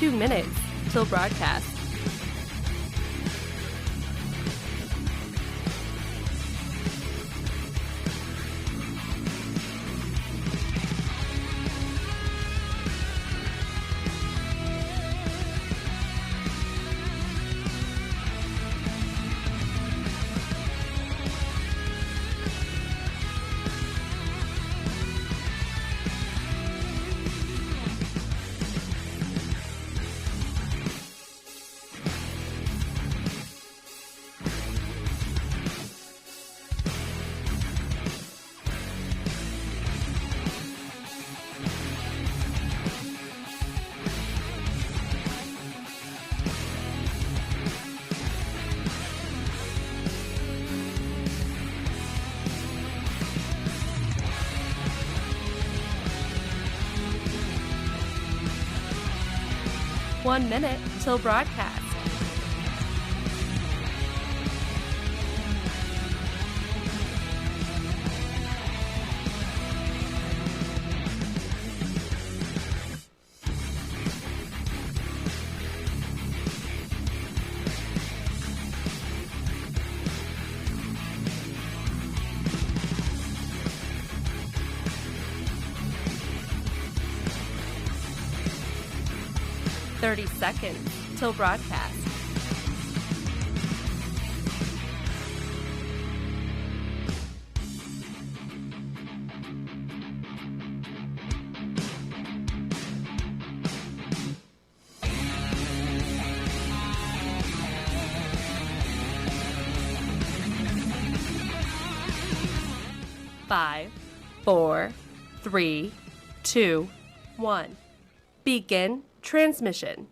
2 minutes till broadcast. One minute till broadcast. Thirty seconds till broadcast. Five, 4, 3, 2, 1. Begin transmission.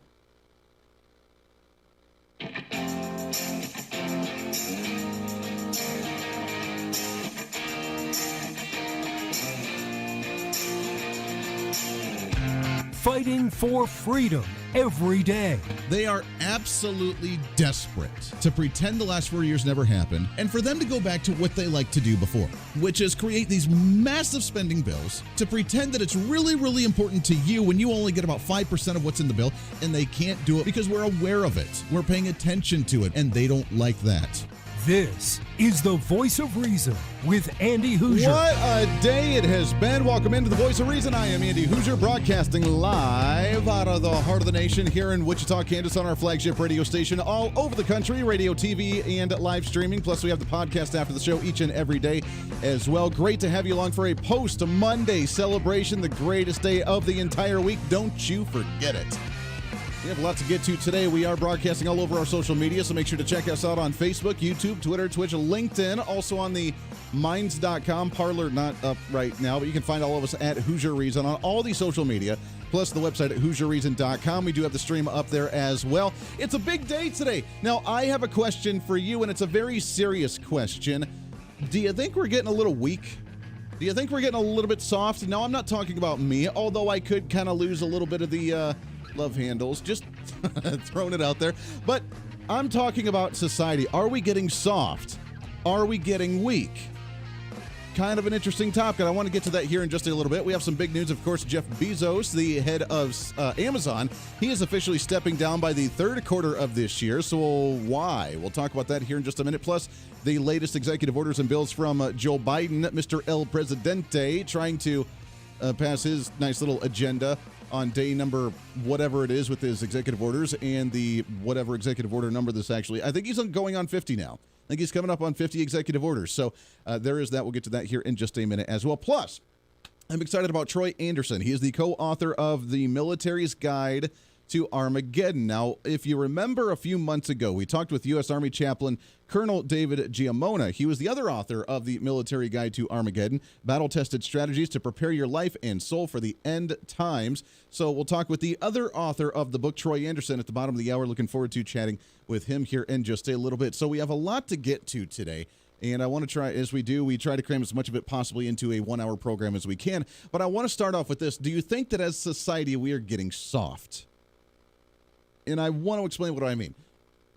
Fighting for freedom every day. They are absolutely desperate to pretend the last 4 years never happened and for them to go back to what they liked to do before, which is create these massive spending bills to pretend that it's really, really important to you when you only get about 5% of what's in the bill, and they can't do it because we're aware of it. We're paying attention to it, and they don't like that. This is the Voice of Reason with Andy Hooser. What a day it has been. Welcome into the Voice of Reason. I am Andy Hooser, broadcasting live out of the heart of the nation here in Wichita, Kansas, on our flagship radio station all over the country, radio, TV, and live streaming. Plus, we have the podcast after the show each and every day as well. Great to have you along for a post-Monday celebration, the greatest day of the entire week. Don't you forget it. We have a lot to get to today. We are broadcasting all over our social media, so make sure to check us out on Facebook, YouTube, Twitter, Twitch, LinkedIn. Also on the Minds.com Parlor, not up right now, but you can find all of us at Hooser Reason on all the social media, plus the website at HooserReason.com. We do have the stream up there as well. It's a big day today. Now, I have a question for you, and it's a very serious question. Do you think we're getting a little weak? Do you think we're getting a little bit soft? No, I'm not talking about me, although I could kind of lose a little bit of the love handles, just throwing it out there. But I'm talking about society. Are we getting soft? Are we getting weak? Kind of an interesting topic, and I want to get to that here in just a little bit. We have some big news. Of course, Jeff Bezos, the head of Amazon, he is officially stepping down by the third quarter of this year. So why? We'll talk about that here in just a minute. Plus, the latest executive orders and bills from Joe Biden, Mr. El Presidente, trying to pass his nice little agenda on day number whatever it is with his executive orders, and the whatever executive order number this actually, I think he's going on 50 now. I think he's coming up on 50 executive orders. So there is that. We'll get to that here in just a minute as well. Plus, I'm excited about Troy Anderson. He is the co-author of The Military's Guide to Armageddon. Now, if you remember a few months ago, we talked with U.S. Army Chaplain Colonel David Giammona. He was the other author of The Military Guide to Armageddon, battle-tested strategies to prepare your life and soul for the end times. So we'll talk with the other author of the book, Troy Anderson, at the bottom of the hour. Looking forward to chatting with him here in just a little bit. So we have a lot to get to today. And I want to try, as we do, we try to cram as much of it possibly into a 1 hour program as we can. But I want to start off with this. Do you think that as society we are getting soft? And I want to explain what I mean.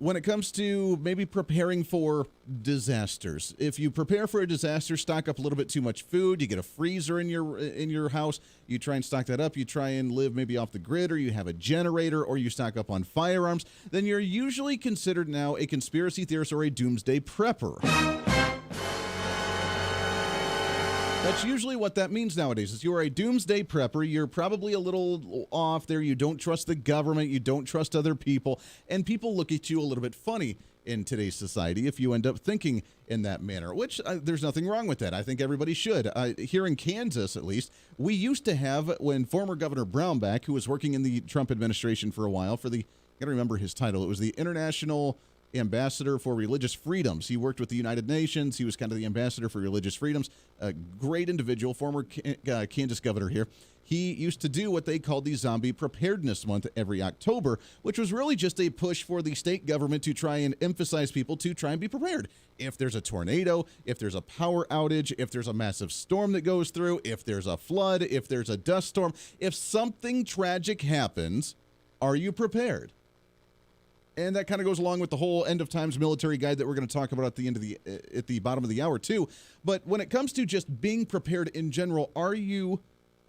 when it comes to maybe preparing for disasters. If you prepare for a disaster, stock up a little bit too much food. You get a freezer in your house. You try and stock that up. You try and live maybe off the grid, or you have a generator, or you stock up on firearms. Then you're usually considered now a conspiracy theorist or a doomsday prepper. That's usually what that means nowadays. Is you're a doomsday prepper. You're probably a little off there. You don't trust the government. You don't trust other people. And people look at you a little bit funny in today's society if you end up thinking in that manner, which there's nothing wrong with that. I think everybody should. Here in Kansas, at least, we used to have, when former Governor Brownback, who was working in the Trump administration for a while, for the, I got to remember his title, it was the International Ambassador for Religious Freedoms. He worked with the United Nations. He was kind of the ambassador for religious freedoms. A great individual, former Kansas governor here. He used to do what they called the Zombie Preparedness Month every October, which was really just a push for the state government to try and emphasize people to try and be prepared. If there's a tornado, if there's a power outage, if there's a massive storm that goes through, if there's a flood, if there's a dust storm, if something tragic happens, are you prepared? And that kind of goes along with the whole end of times military guide that we're going to talk about at the bottom of the hour too. But when it comes to just being prepared in general, are you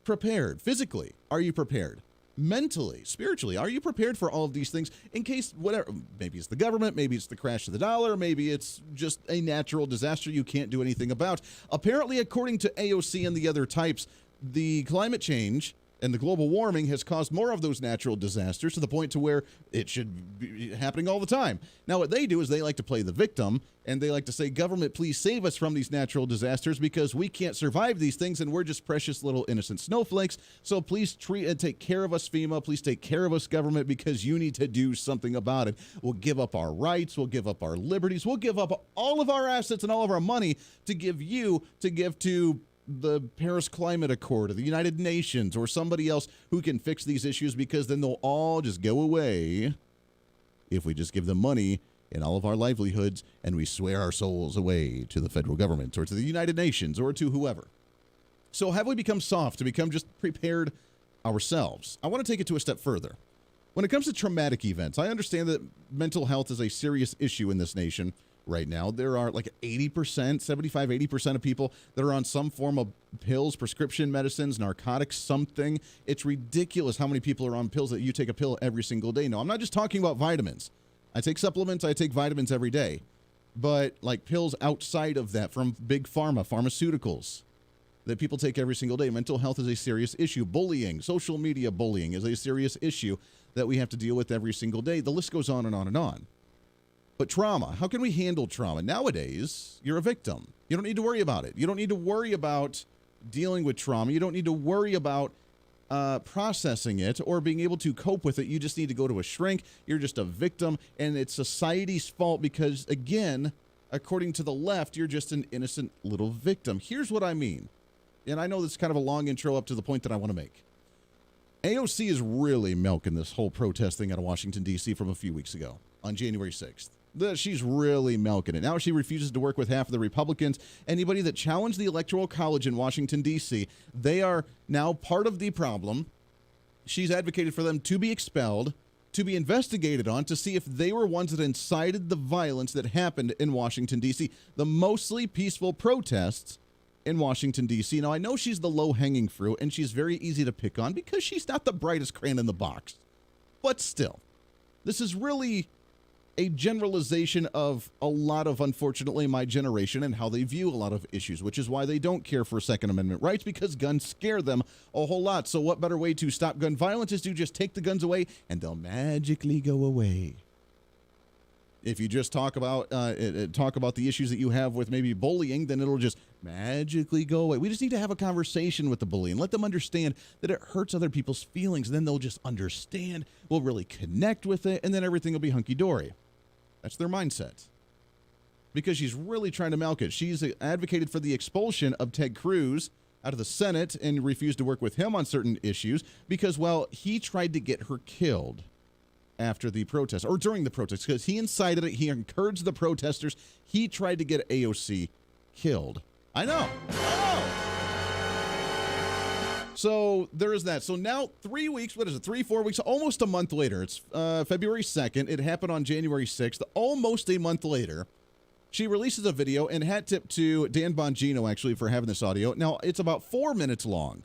prepared physically? Are you prepared mentally, spiritually? Are you prepared for all of these things in case whatever? Maybe it's the government, maybe it's the crash of the dollar, maybe it's just a natural disaster you can't do anything about. Apparently, according to AOC and the other types, the climate change and the global warming has caused more of those natural disasters to the point to where it should be happening all the time. Now, what they do is they like to play the victim, and they like to say, government, please save us from these natural disasters because we can't survive these things, and we're just precious little innocent snowflakes. So please treat and take care of us, FEMA. Please take care of us, government, because you need to do something about it. We'll give up our rights. We'll give up our liberties. We'll give up all of our assets and all of our money to give to the Paris Climate Accord or the United Nations or somebody else who can fix these issues, because then they'll all just go away if we just give them money and all of our livelihoods and we swear our souls away to the federal government or to the United Nations or to whoever. So have we become soft to become just prepared ourselves? I want to take it to a step further. When it comes to traumatic events, I understand that mental health is a serious issue in this nation. Right now, there are like 80% of people that are on some form of pills, prescription medicines, narcotics, something. It's ridiculous how many people are on pills that you take a pill every single day. No, I'm not just talking about vitamins. I take supplements, I take vitamins every day. But like pills outside of that from big pharma, pharmaceuticals that people take every single day. Mental health is a serious issue. Bullying, social media bullying is a serious issue that we have to deal with every single day. The list goes on and on and on. But trauma, how can we handle trauma? Nowadays, you're a victim. You don't need to worry about it. You don't need to worry about dealing with trauma. You don't need to worry about processing it or being able to cope with it. You just need to go to a shrink. You're just a victim, and it's society's fault because, again, according to the left, you're just an innocent little victim. Here's what I mean, and I know this is kind of a long intro up to the point that I want to make. AOC is really milking this whole protest thing out of Washington, D.C. from a few weeks ago on January 6th. She's really milking it. Now she refuses to work with half of the Republicans. Anybody that challenged the Electoral College in Washington, D.C., they are now part of the problem. She's advocated for them to be expelled, to be investigated on, to see if they were ones that incited the violence that happened in Washington, D.C., the mostly peaceful protests in Washington, D.C. Now, I know she's the low-hanging fruit, and she's very easy to pick on because she's not the brightest crayon in the box. But still, this is really a generalization of a lot of, unfortunately, my generation and how they view a lot of issues, which is why they don't care for Second Amendment rights, because guns scare them a whole lot. So what better way to stop gun violence is to just take the guns away and they'll magically go away. If you just talk about the issues that you have with maybe bullying, then it'll just magically go away. We just need to have a conversation with the bully and let them understand that it hurts other people's feelings. And then they'll just understand, we'll really connect with it, and then everything will be hunky-dory. That's their mindset. Because she's really trying to milk it. She's advocated for the expulsion of Ted Cruz out of the Senate and refused to work with him on certain issues because, well, he tried to get her killed after the protest, or during the protest, because he incited it. He encouraged the protesters. He tried to get AOC killed. I know. So there is that. So now 3 weeks, 4 weeks, almost a month later. It's February 2nd. It happened on January 6th. Almost a month later, she releases a video, and hat tip to Dan Bongino, actually, for having this audio. Now, it's about 4 minutes long.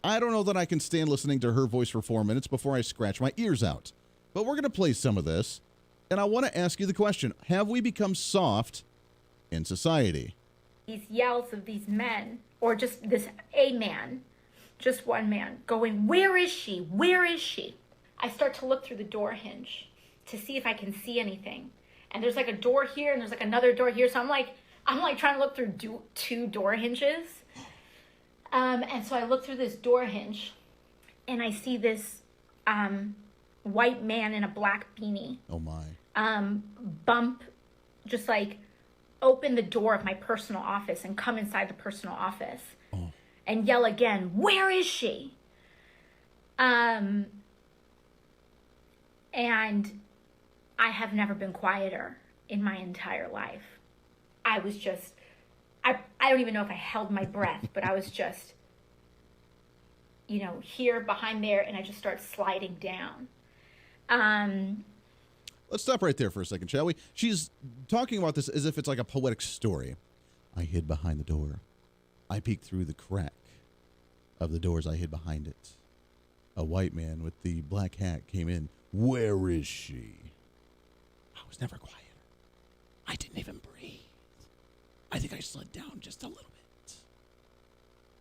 I don't know that I can stand listening to her voice for 4 minutes before I scratch my ears out. But we're going to play some of this, and I want to ask you the question, have we become soft in society? These yells of these men, or just a man, just one man, going, "Where is she? Where is she?" I start to look through the door hinge to see if I can see anything. And there's like a door here, and there's like another door here. So I'm like trying to look through two door hinges. And so I look through this door hinge, and I see this white man in a black beanie. Oh my. Bump, just like open the door of my personal office and come inside the personal office. Oh. And yell again, "Where is she?" And I have never been quieter in my entire life. I was just, I don't even know if I held my breath, but I was just, here behind there, and I just start sliding down. Let's stop right there for a second, shall we? She's talking about this as if it's like a poetic story. I hid behind the door. I peeked through the crack of the doors. I hid behind it. A white man with the black hat came in. Where is she? I was never quieter. I didn't even breathe. I think I slid down just a little bit.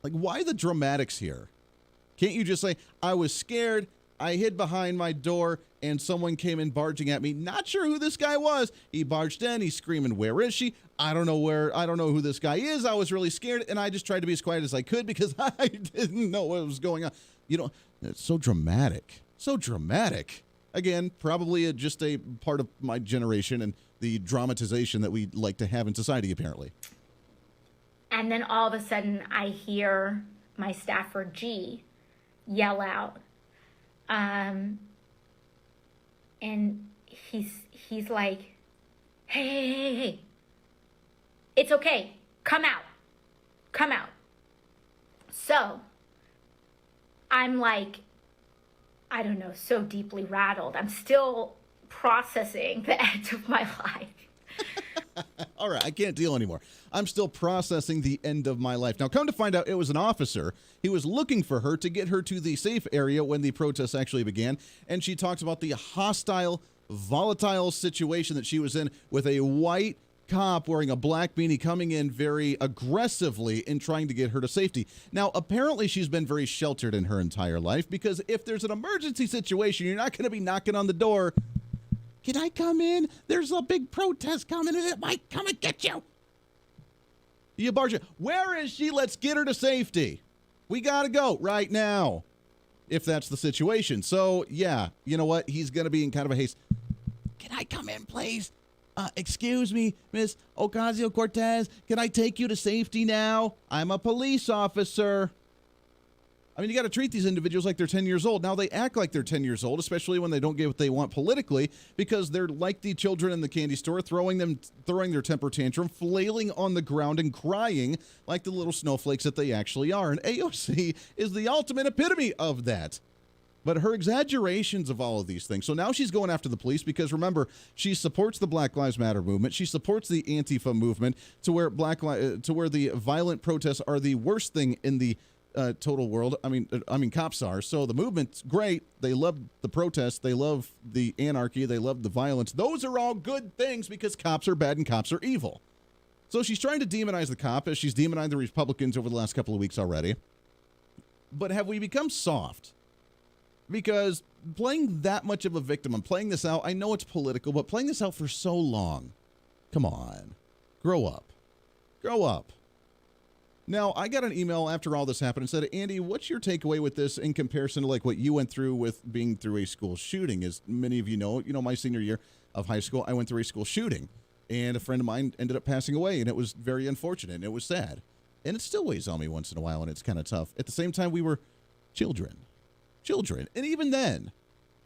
Like, why the dramatics here? Can't you just say, I was scared, I hid behind my door, and someone came in barging at me. Not sure who this guy was. He barged in, he's screaming, "Where is she?" I don't know who this guy is. I was really scared, and I just tried to be as quiet as I could because I didn't know what was going on. It's so dramatic. So dramatic. Again, probably just a part of my generation and the dramatization that we like to have in society, apparently. And then all of a sudden, I hear my staffer, G, yell out. And he's like, hey, it's okay. Come out. So I'm like, I don't know, so deeply rattled. I'm still processing the end of my life. All right, I can't deal anymore. I'm still processing the end of my life. Now, come to find out, it was an officer. He was looking for her to get her to the safe area when the protests actually began. And she talks about the hostile, volatile situation that she was in with a white cop wearing a black beanie coming in very aggressively and trying to get her to safety. Now, apparently she's been very sheltered in her entire life because if there's an emergency situation, you're not going to be knocking on the door. Can I come in? There's a big protest coming and it might come and get you. You barge in. Where is she? Let's get her to safety. We got to go right now if that's the situation. So, yeah, you know what? He's going to be in kind of a haste. Can I come in, please? Excuse me, Miss Ocasio-Cortez. Can I take you to safety now? I'm a police officer. I mean, you got to treat these individuals like they're 10 years old. Now, they act like they're 10 years old, especially when they don't get what they want politically, because they're like the children in the candy store, throwing their temper tantrum, flailing on the ground and crying like the little snowflakes that they actually are. And AOC is the ultimate epitome of that. But her exaggerations of all of these things. So now she's going after the police because, remember, she supports the Black Lives Matter movement. She supports the Antifa movement to where the violent protests are the worst thing in the total world. I mean, cops are. So the movement's great. They love the protests. They love the anarchy. They love the violence. Those are all good things because cops are bad and cops are evil. So she's trying to demonize the cop as she's demonized the Republicans over the last couple of weeks already. But have we become soft? Because playing that much of a victim and playing this out, I know it's political, but playing this out for so long, come on, grow up. Grow up. Now, I got an email after all this happened and said, Andy, what's your takeaway with this in comparison to like what you went through with being through a school shooting? As many of you know, my senior year of high school, I went through a school shooting, and a friend of mine ended up passing away, and it was very unfortunate, and it was sad. And it still weighs on me once in a while, and it's kind of tough. At the same time, we were children. And even then,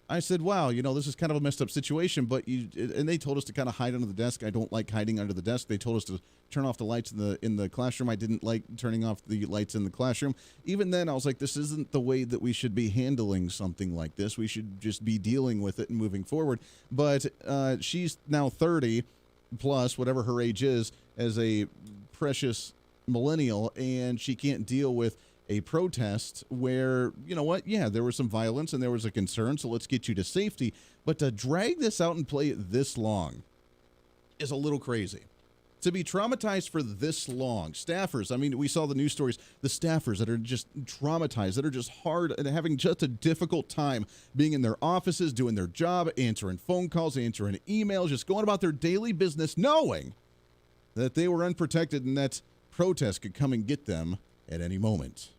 I said, wow, this is kind of a messed up situation, and they told us to kind of hide under the desk. I don't like hiding under the desk. They told us to turn off the lights in the classroom. I didn't like turning off the lights in the classroom. Even then, I was like, this isn't the way that we should be handling something like this. We should just be dealing with it and moving forward. But she's now 30 plus, whatever her age is, as a precious millennial, and she can't deal with a protest where, there was some violence and there was a concern, so let's get you to safety. But to drag this out and play it this long is a little crazy. To be traumatized for this long, staffers, we saw the news stories, the staffers that are just traumatized, that are just hard and having just a difficult time being in their offices, doing their job, answering phone calls, answering emails, just going about their daily business, knowing that they were unprotected and that protest could come and get them at any moment.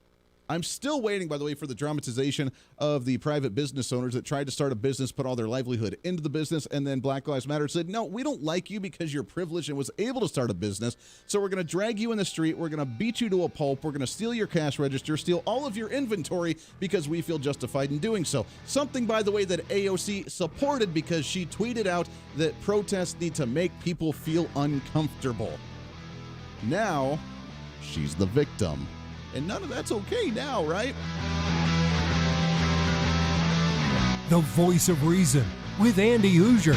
I'm still waiting, by the way, for the dramatization of the private business owners that tried to start a business, put all their livelihood into the business, and then Black Lives Matter said, no, we don't like you because you're privileged and was able to start a business, so we're going to drag you in the street, we're going to beat you to a pulp, we're going to steal your cash register, steal all of your inventory because we feel justified in doing so. Something, by the way, that AOC supported because she tweeted out that protests need to make people feel uncomfortable. Now, she's the victim. And none of that's okay now, right? The Voice of Reason with Andy Hooser.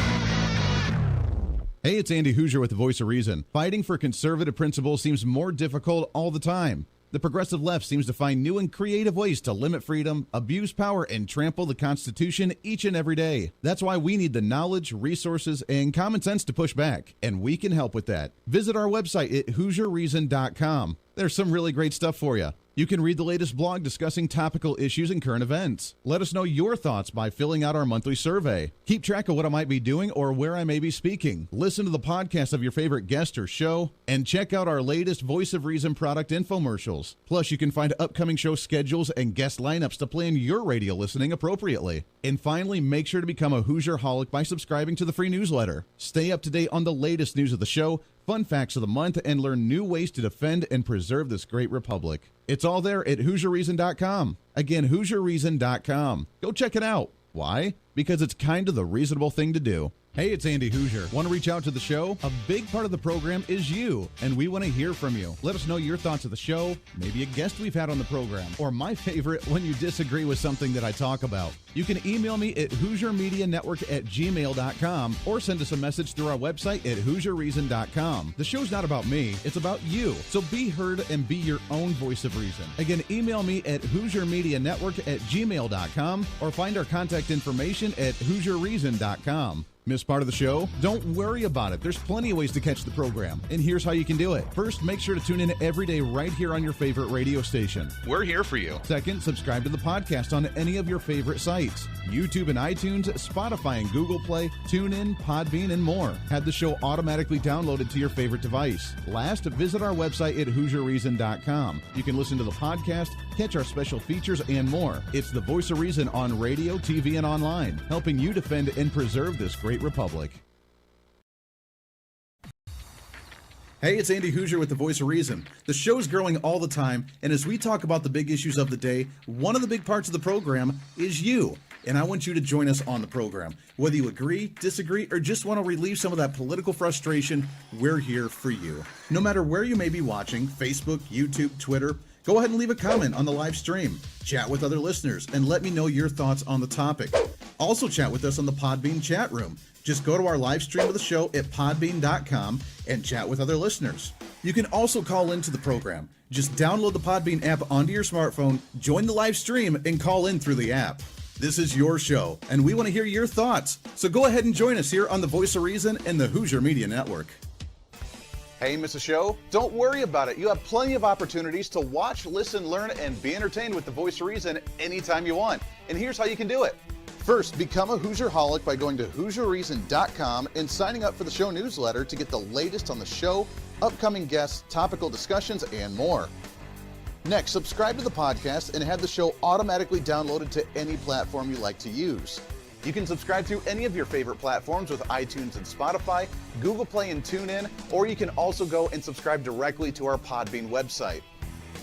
Hey, it's Andy Hooser with the Voice of Reason. Fighting for conservative principles seems more difficult all the time. The progressive left seems to find new and creative ways to limit freedom, abuse power, and trample the Constitution each and every day. That's why we need the knowledge, resources, and common sense to push back, and we can help with that. Visit our website at HooserReason.com. There's some really great stuff for you. You can read the latest blog discussing topical issues and current events. Let us know your thoughts by filling out our monthly survey. Keep track of what I might be doing or where I may be speaking. Listen to the podcast of your favorite guest or show, and check out our latest Voice of Reason product infomercials. Plus, you can find upcoming show schedules and guest lineups to plan your radio listening appropriately. And finally, make sure to become a Hoosier-holic by subscribing to the free newsletter. Stay up to date on the latest news of the show, fun facts of the month, and learn new ways to defend and preserve this great republic. It's all there at HooserReason.com. Again, HooserReason.com. Go check it out. Why? Because it's kind of the reasonable thing to do. Hey, it's Andy Hooser. Want to reach out to the show? A big part of the program is you, and we want to hear from you. Let us know your thoughts of the show, maybe a guest we've had on the program, or my favorite, when you disagree with something that I talk about. You can email me at HooserMediaNetwork@gmail.com or send us a message through our website at HooserReason.com. The show's not about me, it's about you. So be heard and be your own voice of reason. Again, email me at HooserMediaNetwork@gmail.com or find our contact information at HooserReason.com. Miss part of the show? Don't worry about it. There's plenty of ways to catch the program, and here's how you can do it. First, make sure to tune in every day right here on your favorite radio station. We're here for you. Second, subscribe to the podcast on any of your favorite sites. YouTube and iTunes, Spotify and Google Play, TuneIn, Podbean, and more. Have the show automatically downloaded to your favorite device. Last, visit our website at HooserReason.com. You can listen to the podcast, catch our special features, and more. It's the Voice of Reason on radio, TV, and online, helping you defend and preserve this great republic. Hey, it's Andy Hooser with the Voice of Reason. The show's growing all the time, and as we talk about the big issues of the day, one of the big parts of the program is you. And I want you to join us on the program. Whether you agree, disagree, or just want to relieve some of that political frustration, we're here for you. No matter where you may be watching, Facebook, YouTube, Twitter, go ahead and leave a comment on the live stream. Chat with other listeners and let me know your thoughts on the topic. Also chat with us on the Podbean chat room. Just go to our live stream of the show at podbean.com and chat with other listeners. You can also call into the program. Just download the Podbean app onto your smartphone, join the live stream, and call in through the app. This is your show, and we want to hear your thoughts. So go ahead and join us here on the Voice of Reason and the Hooser Media Network. Hey, miss a show? Don't worry about it. You have plenty of opportunities to watch, listen, learn, and be entertained with the Voice of Reason anytime you want. And here's how you can do it. First, become a Hoosier-holic by going to HooserReason.com and signing up for the show newsletter to get the latest on the show, upcoming guests, topical discussions, and more. Next, subscribe to the podcast and have the show automatically downloaded to any platform you like to use. You can subscribe through any of your favorite platforms with iTunes and Spotify, Google Play and TuneIn, or you can also go and subscribe directly to our Podbean website.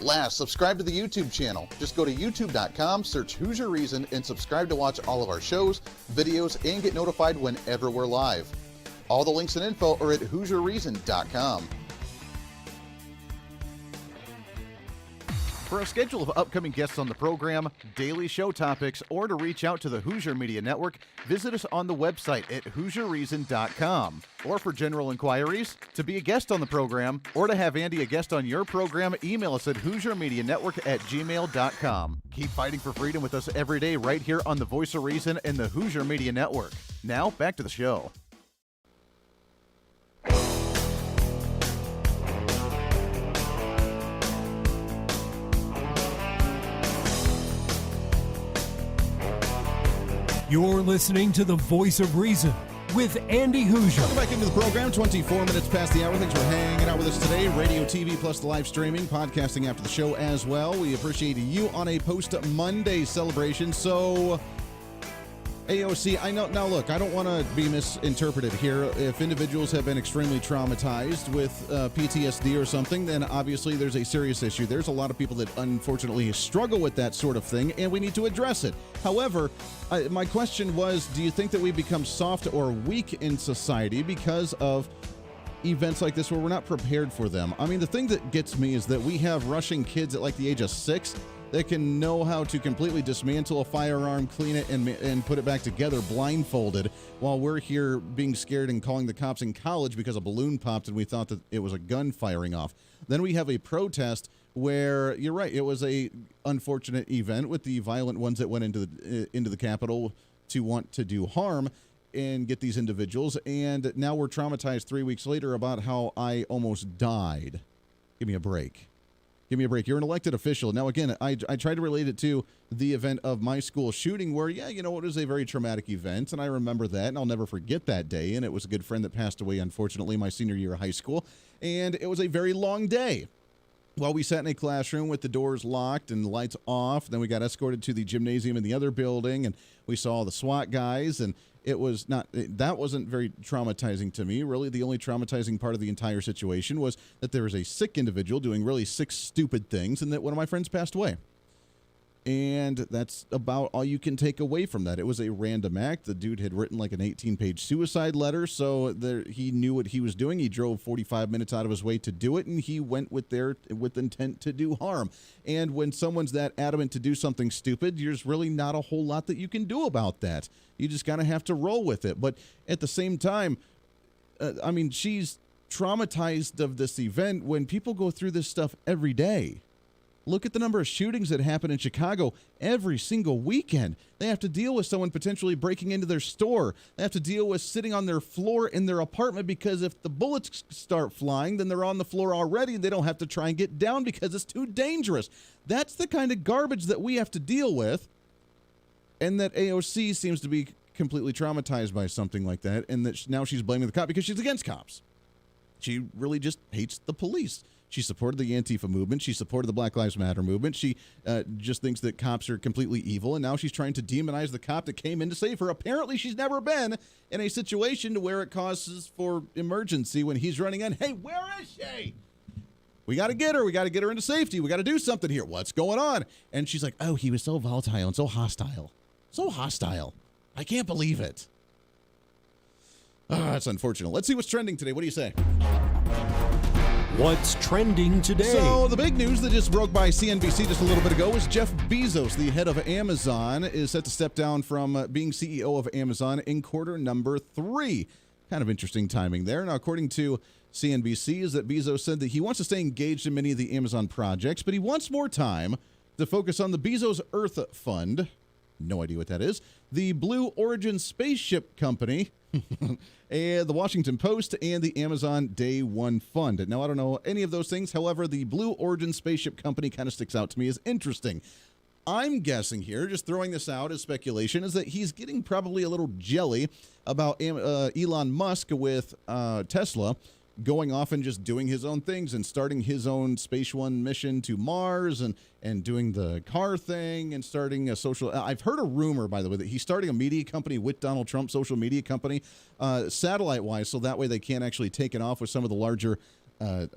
Last, subscribe to the YouTube channel. Just go to youtube.com, search Hoosier Reason, and subscribe to watch all of our shows, videos, and get notified whenever we're live. All the links and info are at HoosierReason.com. For a schedule of upcoming guests on the program, daily show topics, or to reach out to the Hoosier Media Network, visit us on the website at HoosierReason.com. Or for general inquiries, to be a guest on the program, or to have Andy a guest on your program, email us at HoosierMediaNetwork@gmail.com. Keep fighting for freedom with us every day right here on the Voice of Reason and the Hoosier Media Network. Now, back to the show. You're listening to the Voice of Reason with Andy Hooser. Welcome back into the program, 24 minutes past the hour. Thanks for hanging out with us today. Radio, TV, plus the live streaming, podcasting after the show as well. We appreciate you on a post-Monday celebration. So, AOC, I know, now look, I don't want to be misinterpreted here. If individuals have been extremely traumatized with PTSD or something, then obviously there's a serious issue. There's a lot of people that unfortunately struggle with that sort of thing, and we need to address it. However, my question was, do you think that we become soft or weak in society because of events like this where we're not prepared for them? I mean, the thing that gets me is that we have rushing kids at like the age of 6 that can know how to completely dismantle a firearm, clean it, and put it back together blindfolded, while we're here being scared and calling the cops in college because a balloon popped and we thought that it was a gun firing off. Then we have a protest where, you're right, it was a unfortunate event with the violent ones that went into the Capitol to want to do harm and get these individuals, and now we're traumatized 3 weeks later about how I almost died. Give me a break. Give me a break. You're an elected official. Now, again, I try to relate it to the event of my school shooting where, yeah, you know, it was a very traumatic event, and I remember that, and I'll never forget that day, and it was a good friend that passed away, unfortunately, my senior year of high school, and it was a very long day. While we sat in a classroom with the doors locked and the lights off, then we got escorted to the gymnasium in the other building, and we saw the SWAT guys, and that wasn't very traumatizing to me. Really, the only traumatizing part of the entire situation was that there was a sick individual doing really sick, stupid things, and that one of my friends passed away. And that's about all you can take away from that. It was a random act. The dude had written like an 18-page suicide letter, so he knew what he was doing. He drove 45 minutes out of his way to do it, and he went with intent to do harm. And when someone's that adamant to do something stupid, there's really not a whole lot that you can do about that. You just kind of have to roll with it. But at the same time, I mean, she's traumatized of this event when people go through this stuff every day. Look at the number of shootings that happen in Chicago every single weekend. They have to deal with someone potentially breaking into their store. They have to deal with sitting on their floor in their apartment because if the bullets start flying, then they're on the floor already and they don't have to try and get down because it's too dangerous. That's the kind of garbage that we have to deal with, and that AOC seems to be completely traumatized by something like that, and that now she's blaming the cop because she's against cops. She really just hates the police. She supported the Antifa movement. She supported the Black Lives Matter movement. She just thinks that cops are completely evil, and now she's trying to demonize the cop that came in to save her. Apparently, she's never been in a situation where it causes for emergency when he's running in. Hey, where is she? We got to get her. We got to get her into safety. We got to do something here. What's going on? And she's like, oh, he was so volatile and so hostile. So hostile. I can't believe it. That's unfortunate. Let's see what's trending today. What do you say? What's trending today? So the big news that just broke by CNBC just a little bit ago was Jeff Bezos, the head of Amazon, is set to step down from being CEO of Amazon in quarter number 3. Kind of interesting timing there. Now, according to CNBC, is that Bezos said that he wants to stay engaged in many of the Amazon projects, but he wants more time to focus on the Bezos Earth Fund. No idea what that is. The Blue Origin Spaceship Company, and the Washington Post, and the Amazon Day One Fund. Now, I don't know any of those things. However, the Blue Origin Spaceship Company kind of sticks out to me as interesting. I'm guessing here, just throwing this out as speculation, is that he's getting probably a little jelly about Elon Musk with Tesla going off and just doing his own things and starting his own Space One mission to Mars and doing the car thing and starting a social... I've heard a rumor, by the way, that he's starting a media company with Donald Trump, social media company, satellite-wise, so that way they can't actually take it off with some of the larger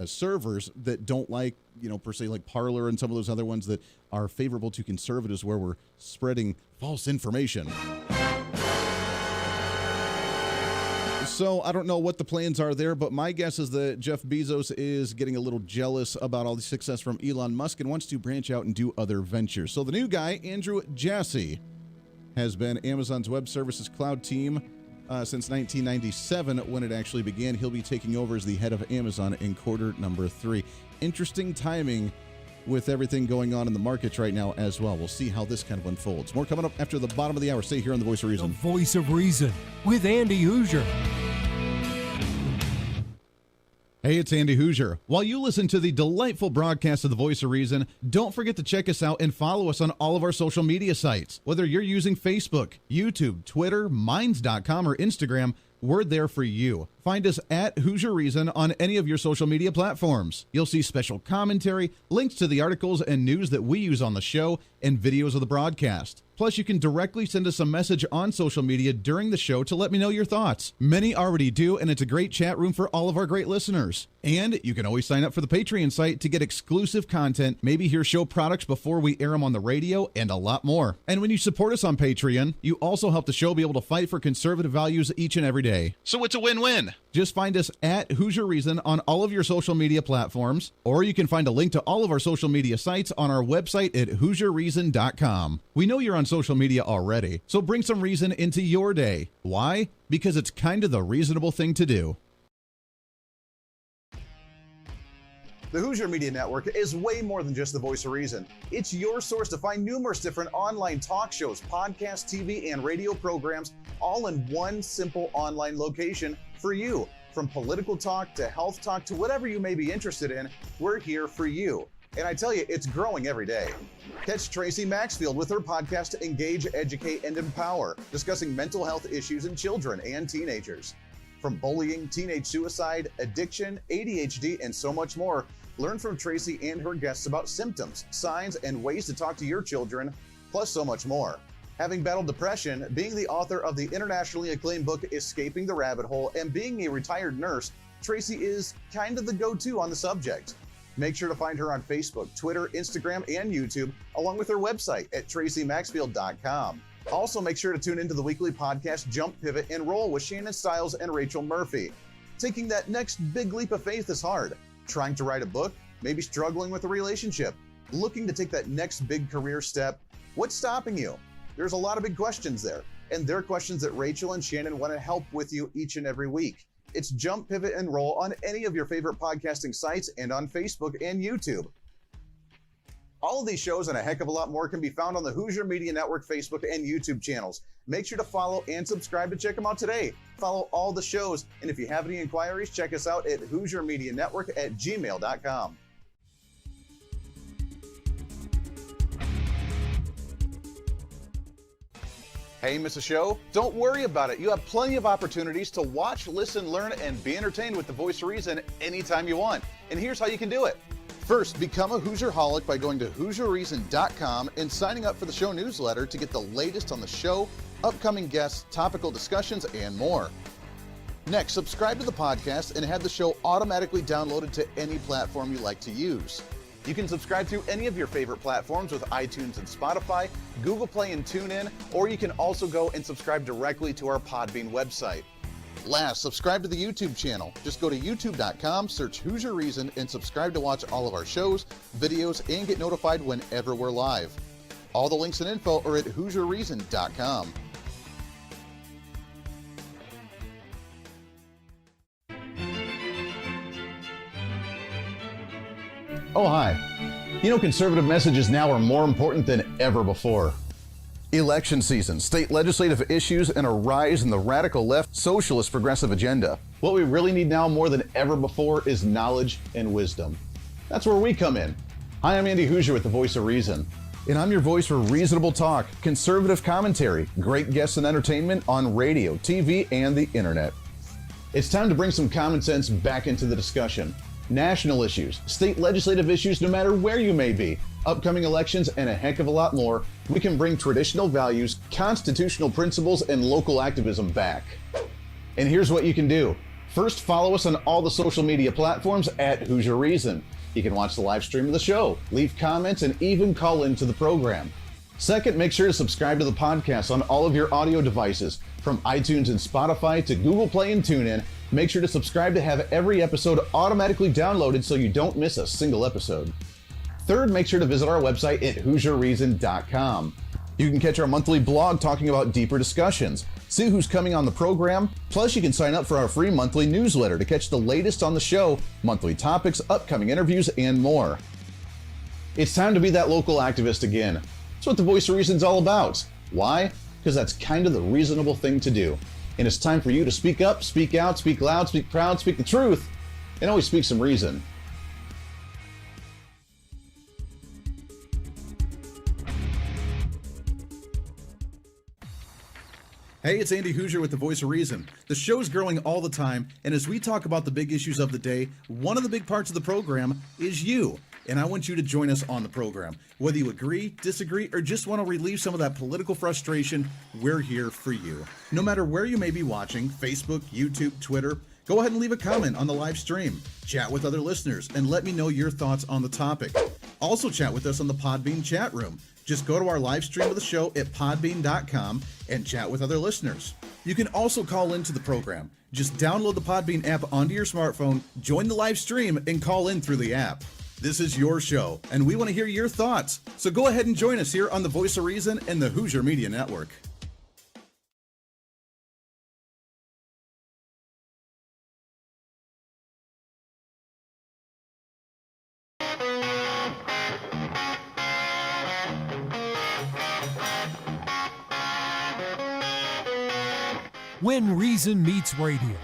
servers that don't like, per se, like Parler and some of those other ones that are favorable to conservatives where we're spreading false information. So I don't know what the plans are there, but my guess is that Jeff Bezos is getting a little jealous about all the success from Elon Musk and wants to branch out and do other ventures. So the new guy, Andrew Jassy, has been Amazon's Web Services Cloud team since 1997 when it actually began. He'll be taking over as the head of Amazon in quarter number 3. Interesting timing with everything going on in the markets right now as well. We'll see how this kind of unfolds. More coming up after the bottom of the hour. Stay here on The Voice of Reason. The Voice of Reason with Andy Hooser. Hey, it's Andy Hooser. While you listen to the delightful broadcast of The Voice of Reason, don't forget to check us out and follow us on all of our social media sites. Whether you're using Facebook, YouTube, Twitter, Minds.com, or Instagram, we're there for you. Find us at Hooser Reason on any of your social media platforms. You'll see special commentary, links to the articles and news that we use on the show, and videos of the broadcast. Plus, you can directly send us a message on social media during the show to let me know your thoughts. Many already do, and it's a great chat room for all of our great listeners. And you can always sign up for the Patreon site to get exclusive content, maybe hear show products before we air them on the radio, and a lot more. And when you support us on Patreon, you also help the show be able to fight for conservative values each and every day. So it's a win-win. Just find us at Hooser Reason on all of your social media platforms, or you can find a link to all of our social media sites on our website at HooserReason.com. We know you're on social media already, so bring some reason into your day. Why? Because it's kind of the reasonable thing to do. The Hooser Media Network is way more than just the voice of reason. It's your source to find numerous different online talk shows, podcasts, TV, and radio programs, all in one simple online location for you. From political talk to health talk to whatever you may be interested in, we're here for you. And I tell you, it's growing every day. Catch Tracy Maxfield with her podcast, Engage, Educate, and Empower, discussing mental health issues in children and teenagers. From bullying, teenage suicide, addiction, ADHD, and so much more, learn from Tracy and her guests about symptoms, signs, and ways to talk to your children, plus so much more. Having battled depression, being the author of the internationally acclaimed book, Escaping the Rabbit Hole, and being a retired nurse, Tracy is kind of the go-to on the subject. Make sure to find her on Facebook, Twitter, Instagram, and YouTube, along with her website at tracymaxfield.com. Also, make sure to tune into the weekly podcast Jump, Pivot, and Roll with Shannon Stiles and Rachel Murphy. Taking that next big leap of faith is hard. Trying to write a book, maybe struggling with a relationship, looking to take that next big career step. What's stopping you? There's a lot of big questions there, and they're questions that Rachel and Shannon want to help with you each and every week. It's Jump, Pivot, and Roll on any of your favorite podcasting sites and on Facebook and YouTube. All of these shows and a heck of a lot more can be found on the Hooser Media Network Facebook and YouTube channels. Make sure to follow and subscribe to check them out today. Follow all the shows, and if you have any inquiries, check us out at HooserMediaNetwork@gmail.com. Hey, miss a show? Don't worry about it. You have plenty of opportunities to watch, listen, learn, and be entertained with The Voice of Reason anytime you want. And here's how you can do it. First, become a Hooserholic by going to HooserReason.com and signing up for the show newsletter to get the latest on the show, upcoming guests, topical discussions, and more. Next, subscribe to the podcast and have the show automatically downloaded to any platform you like to use. You can subscribe through any of your favorite platforms with iTunes and Spotify, Google Play and TuneIn, or you can also go and subscribe directly to our Podbean website. Last, subscribe to the YouTube channel. Just go to youtube.com, search Hooser Reason, and subscribe to watch all of our shows, videos, and get notified whenever we're live. All the links and info are at HooserReason.com. Oh, hi. You know, conservative messages now are more important than ever before. Election season, state legislative issues, and a rise in the radical left socialist progressive agenda. What we really need now more than ever before is knowledge and wisdom. That's where we come in. Hi, I'm Andy Hooser with The Voice of Reason. And I'm your voice for reasonable talk, conservative commentary, great guests and entertainment on radio, TV, and the internet. It's time to bring some common sense back into the discussion. National issues, state legislative issues, no matter where you may be, upcoming elections, and a heck of a lot more, we can bring traditional values, constitutional principles, and local activism back. And here's what you can do. First, follow us on all the social media platforms at Hoosier Reason. You can watch the live stream of the show, leave comments, and even call into the program. Second, make sure to subscribe to the podcast on all of your audio devices, from iTunes and Spotify to Google Play and TuneIn. Make sure to subscribe to have every episode automatically downloaded so you don't miss a single episode. Third, make sure to visit our website at HoosierReason.com. You can catch our monthly blog talking about deeper discussions, see who's coming on the program, plus you can sign up for our free monthly newsletter to catch the latest on the show, monthly topics, upcoming interviews, and more. It's time to be that local activist again. That's what the Voice of Reason's all about. Why? Because that's kind of the reasonable thing to do. And it's time for you to speak up, speak out, speak loud, speak proud, speak the truth, and always speak some reason. Hey, it's Andy Hooser with the Voice of Reason. The show's growing all the time, and as we talk about the big issues of the day, one of the big parts of the program is you. And I want you to join us on the program. Whether you agree, disagree, or just want to relieve some of that political frustration, we're here for you. No matter where you may be watching, Facebook, YouTube, Twitter, go ahead and leave a comment on the live stream. Chat with other listeners and let me know your thoughts on the topic. Also chat with us on the Podbean chat room. Just go to our live stream of the show at podbean.com and chat with other listeners. You can also call into the program. Just download the Podbean app onto your smartphone, join the live stream, and call in through the app. This is your show, and we want to hear your thoughts. So go ahead and join us here on the Voice of Reason and the Hoosier Media Network. When Reason Meets Radio.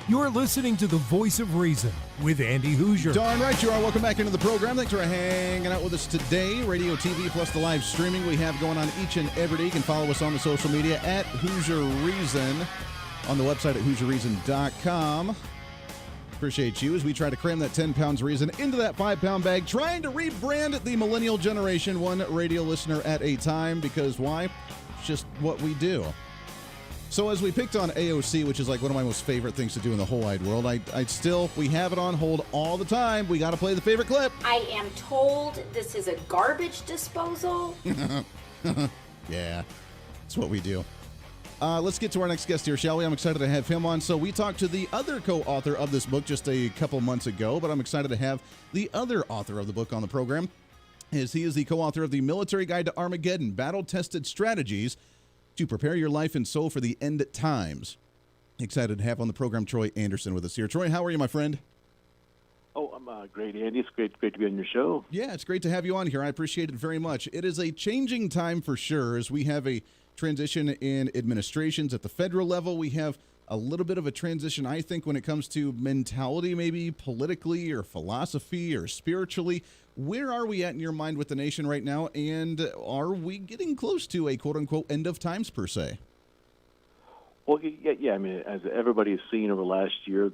You're listening to the Voice of Reason with Andy Hooser. Darn right you are. Welcome back into the program. Thanks for hanging out with us today. Radio, TV, plus the live streaming we have going on each and every day. You can follow us on the social media at Hoosier Reason, on the website at HoosierReason.com. Appreciate you as we try to cram that 10 pounds reason into that 5-pound bag, trying to rebrand the millennial generation one radio listener at a time, because why? It's just what we do. So as we picked on AOC, which is like one of my most favorite things to do in the whole wide world, we have it on hold all the time. We got to play the favorite clip. I am told this is a garbage disposal. Yeah, that's what we do. Let's get to our next guest here, shall we? I'm excited to have him on. So we talked to the other co-author of this book just a couple months ago, but I'm excited to have the other author of the book on the program. He is the co-author of the Military Guide to Armageddon, Battle-Tested Strategies to Prepare Your Life and Soul for the End Times. Excited to have on the program Troy Anderson with us here. Troy, how are you, my friend? Oh, I'm great, Andy. It's great to be on your show. Yeah, it's great to have you on here. I appreciate it very much. It is a changing time for sure, as we have a transition in administrations at the federal level. We have a little bit of a transition, I think, when it comes to mentality, maybe politically or philosophy or spiritually. Where are we at in your mind with the nation right now, and are we getting close to a quote-unquote end of times, per se? Well, yeah. I mean, as everybody has seen over the last year,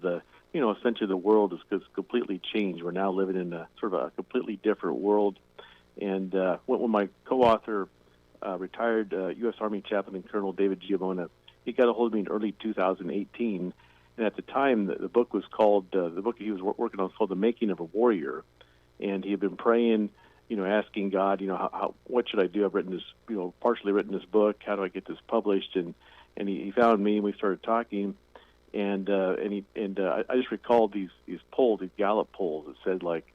essentially the world has completely changed. We're now living in a sort of a completely different world. And when my co-author, retired U.S. Army Chaplain and Colonel David Giammona, he got a hold of me in early 2018. And at the time, the book was called, the book he was working on was called The Making of a Warrior. And he had been praying, asking God, how what should I do? I've written this, partially written this book. How do I get this published? And he found me, and we started talking. And I just recalled these polls, these Gallup polls that said like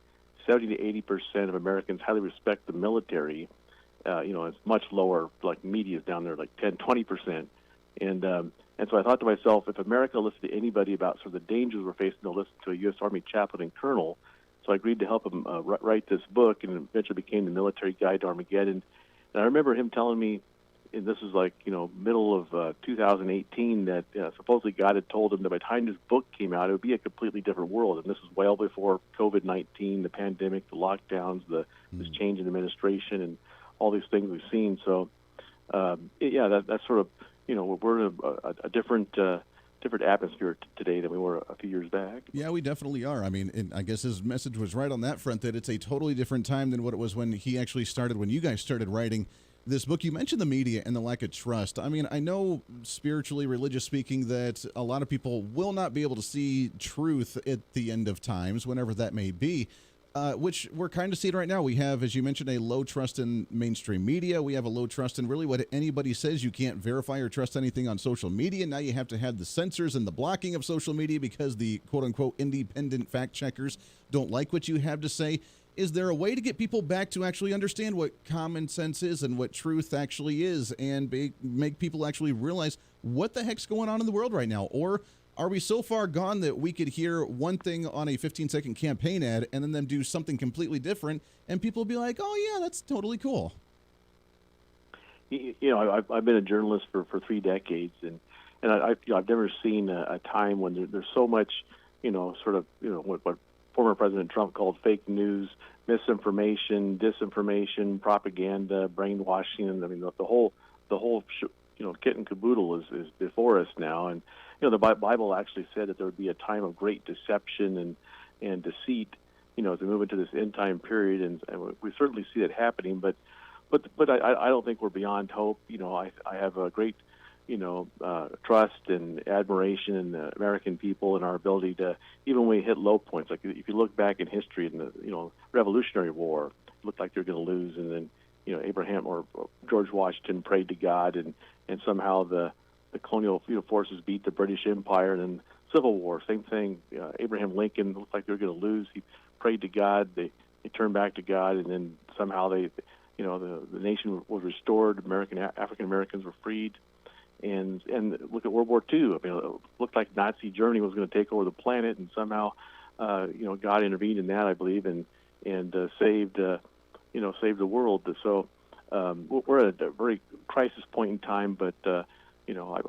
70 to 80% of Americans highly respect the military. It's much lower, like media's down there, like 10, 20%. And so I thought to myself, if America listened to anybody about sort of the dangers we're facing, they'll listen to a U.S. Army chaplain and colonel. So I agreed to help him write this book, and it eventually became the Military Guide to Armageddon. And I remember him telling me, and this is like, middle of 2018, that supposedly God had told him that by the time this book came out, it would be a completely different world. And this is well before COVID-19, the pandemic, the lockdowns, this change in administration, and all these things we've seen. So, that's sort of, we're in a different atmosphere today than we were a few years back. Yeah, we definitely are. I mean, and I guess his message was right on that front, that it's a totally different time than what it was when he actually started, when you guys started writing this book, you mentioned the media and the lack of trust. I mean, I know spiritually, religious speaking, that a lot of people will not be able to see truth at the end of times, whenever that may be, which we're kind of seeing right now. We have, as you mentioned, a low trust in mainstream media. We have a low trust in really what anybody says. You can't verify or trust anything on social media. Now you have to have the censors and the blocking of social media because the quote-unquote independent fact checkers don't like what you have to say. Is there a way to get people back to actually understand what common sense is and what truth actually is, and make people actually realize what the heck's going on in the world right now? Or are we so far gone that we could hear one thing on a 15-second campaign ad and then them do something completely different, and people will be like, oh, yeah, that's totally cool? You know, I've been a journalist for 3 decades, and I've never seen a time when there's so much, what former President Trump called fake news, misinformation, disinformation, propaganda, brainwashing, and I mean the whole kit and caboodle is before us now. And the Bible actually said that there would be a time of great deception and deceit, as we move into this end time period, and we certainly see that happening. But I don't think we're beyond hope. I have a great trust and admiration in the American people and our ability to, even when we hit low points, like if you look back in history in the, Revolutionary War, it looked like they were going to lose, and then, Abraham or George Washington prayed to God, and somehow the colonial forces beat the British Empire, and then Civil War, same thing. Abraham Lincoln looked like they were going to lose. He prayed to God. They turned back to God, and then somehow the nation was restored. African Americans were freed. And look at World War II. I mean, it looked like Nazi Germany was going to take over the planet, and somehow, God intervened in that, I believe, and saved the world. So we're at a very crisis point in time. But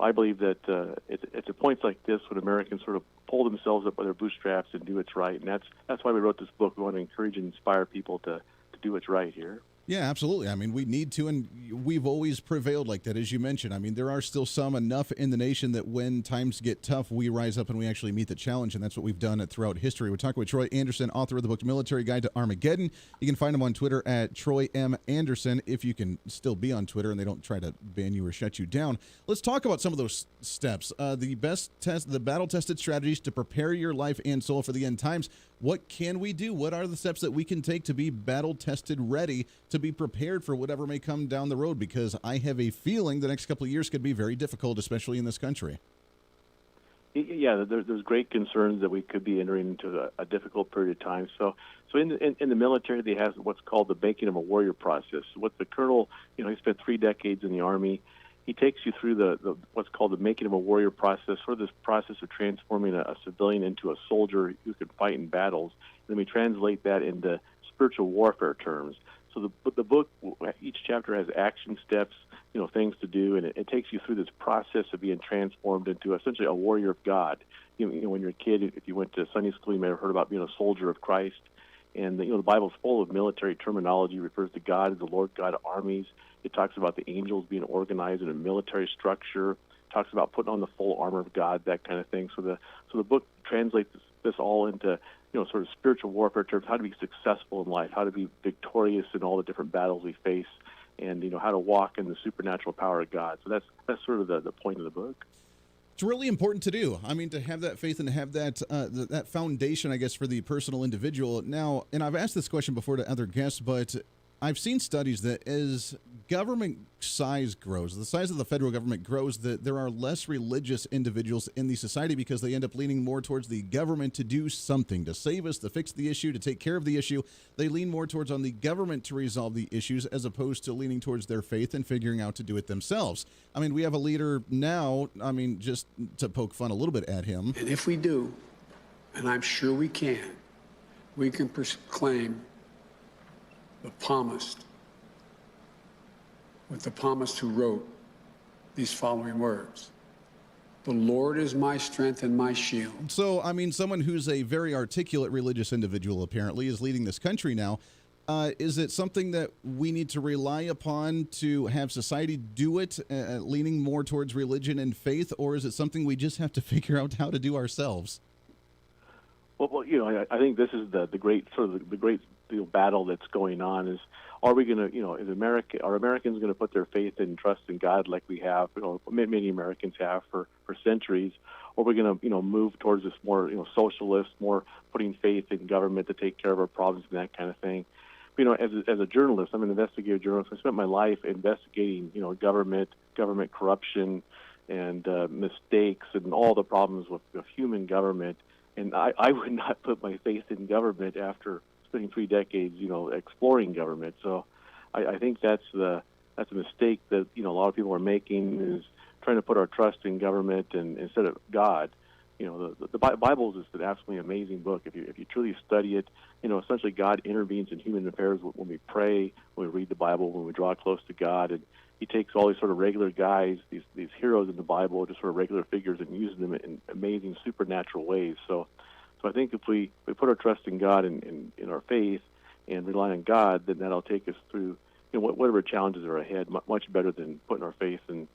I believe that it's at points like this when Americans sort of pull themselves up by their bootstraps and do what's right. And that's why we wrote this book. We want to encourage and inspire people to do what's right here. Yeah, absolutely. I mean, we need to, and we've always prevailed like that, as you mentioned. I mean, there are still enough in the nation that when times get tough, we rise up and we actually meet the challenge, and that's what we've done throughout history. We're talking with Troy Anderson, author of the book Military Guide to Armageddon. You can find him on Twitter at Troy M. Anderson, if you can still be on Twitter and they don't try to ban you or shut you down. Let's talk about some of those steps. The battle-tested strategies to prepare your life and soul for the end times. What can we do? What are the steps that we can take to be battle-tested ready, to be prepared for whatever may come down the road? Because I have a feeling the next couple of years could be very difficult, especially in this country. Yeah, there's great concerns that we could be entering into a difficult period of time. So in the military, they have what's called the making of a warrior process. What the colonel, he spent 3 decades in the Army. He takes you through the what's called the making of a warrior process, sort of this process of transforming a civilian into a soldier who can fight in battles. And then we translate that into spiritual warfare terms. So the book, each chapter has action steps, things to do, and it takes you through this process of being transformed into essentially a warrior of God. When you're a kid, if you went to Sunday school, you may have heard about being a soldier of Christ. And the Bible's full of military terminology. It refers to God as the Lord God of armies. It talks about the angels being organized in a military structure. It talks about putting on the full armor of God, that kind of thing. So the book translates this all into sort of spiritual warfare terms: how to be successful in life, how to be victorious in all the different battles we face, and how to walk in the supernatural power of God. So that's sort of the point of the book. It's really important to do. I mean, to have that faith and to have that foundation, I guess, for the personal individual. Now, and I've asked this question before to other guests, but I've seen studies that as government size grows, the size of the federal government grows, that there are less religious individuals in the society because they end up leaning more towards the government to do something, to save us, to fix the issue, to take care of the issue. They lean more towards on the government to resolve the issues as opposed to leaning towards their faith and figuring out to do it themselves. I mean, we have a leader now, just to poke fun a little bit at him. And if we do, and I'm sure we can proclaim the psalmist, with the psalmist who wrote these following words: "The Lord is my strength and my shield." So, someone who's a very articulate religious individual apparently is leading this country now. Is it something that we need to rely upon to have society do it, leaning more towards religion and faith, or is it something we just have to figure out how to do ourselves? Well, I think this is the great battle that's going on. Is Are we going to, are Americans going to put their faith and trust in God like we have, many Americans have for centuries? Or are we going to, move towards this more, socialist, more putting faith in government to take care of our problems and that kind of thing? As a journalist, I'm an investigative journalist. I spent my life investigating, government corruption, and mistakes and all the problems with human government. And I would not put my faith in government after spending 3 decades, exploring government. So I think that's a mistake that, a lot of people are making, is trying to put our trust in government and instead of God. The Bible is just an absolutely amazing book. If you truly study it, essentially God intervenes in human affairs when we pray, when we read the Bible, when we draw close to God, and He takes all these sort of regular guys, these heroes in the Bible, just sort of regular figures, and uses them in amazing supernatural ways. So I think if we put our trust in God and in our faith and rely on God, then that'll take us through whatever challenges are ahead much better than putting our faith in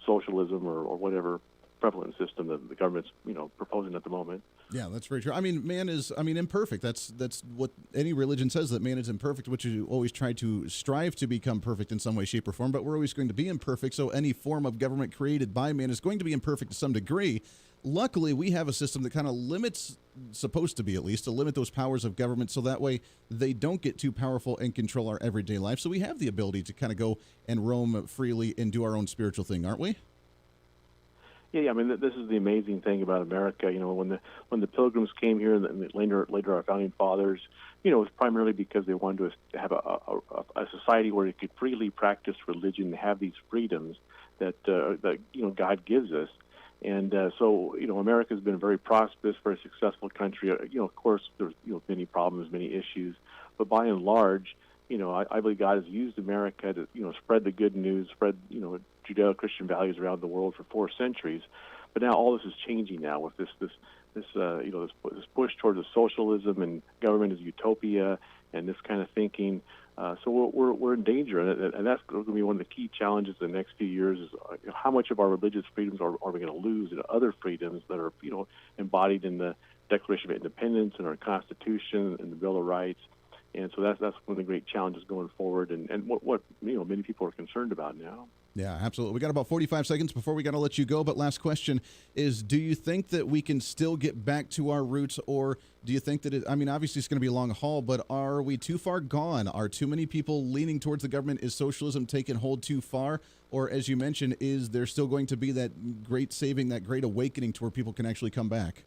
socialism or whatever prevalent system that the government's proposing at the moment. Yeah, that's very true. I mean, man is imperfect. That's what any religion says, that man is imperfect, which you always try to strive to become perfect in some way, shape, or form, but we're always going to be imperfect, so any form of government created by man is going to be imperfect to some degree. Luckily, we have a system that kind of limits, supposed to be at least, to limit those powers of government so that way they don't get too powerful and control our everyday life. So we have the ability to kind of go and roam freely and do our own spiritual thing, aren't we? Yeah, I mean, this is the amazing thing about America. When the Pilgrims came here, and later our founding fathers, it was primarily because they wanted to have a society where they could freely practice religion and have these freedoms that God gives us. And so America has been a very prosperous, very successful country. Of course, there's many problems, many issues, but by and large, I believe God has used America to spread the good news, spread Judeo-Christian values around the world for 4 centuries. But now all this is changing now with this push towards socialism and government is utopia and this kind of thinking. So we're in danger, and that's going to be one of the key challenges in the next few years. Is how much of our religious freedoms are we going to lose and other freedoms that are embodied in the Declaration of Independence and our Constitution and the Bill of Rights. And so that's one of the great challenges going forward, and what many people are concerned about now. Yeah, absolutely. We got about 45 seconds before we got to let you go. But last question is, do you think that we can still get back to our roots, or do you think that obviously it's going to be a long haul, but are we too far gone? Are too many people leaning towards the government? Is socialism taking hold too far? Or as you mentioned, is there still going to be that great saving, that great awakening to where people can actually come back?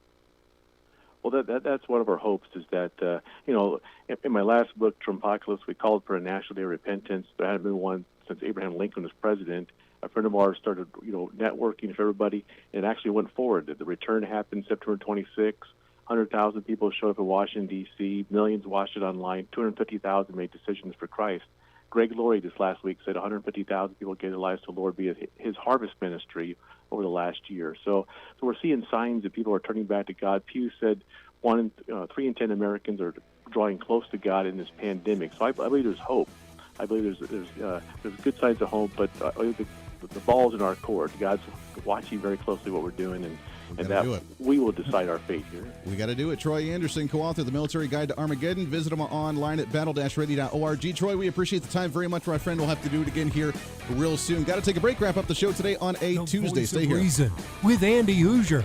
Well, that's one of our hopes, is that, in my last book, Trumpocalypse, we called for a National Day of Repentance. There hadn't been one since Abraham Lincoln was president. A friend of ours started, networking with everybody, and it actually went forward. The return happened September 26th. 100,000 people showed up in Washington, D.C. Millions watched it online. 250,000 made decisions for Christ. Greg Laurie this last week said 150,000 people gave their lives to the Lord via his harvest ministry over the last year. So we're seeing signs that people are turning back to God. Pew said 3 in 10 Americans are drawing close to God in this pandemic. So I believe there's hope. I believe there's good signs of hope, but the ball's in our court. God's watching very closely what we're doing, and that we will decide our fate here. We got to do it. Troy Anderson, co-author of The Military Guide to Armageddon. Visit him online at battle-ready.org. Troy, we appreciate the time very much, my friend. We'll have to do it again here real soon. Got to take a break. Wrap up the show today on a Tuesday. Stay here. Reason with Andy Hooser.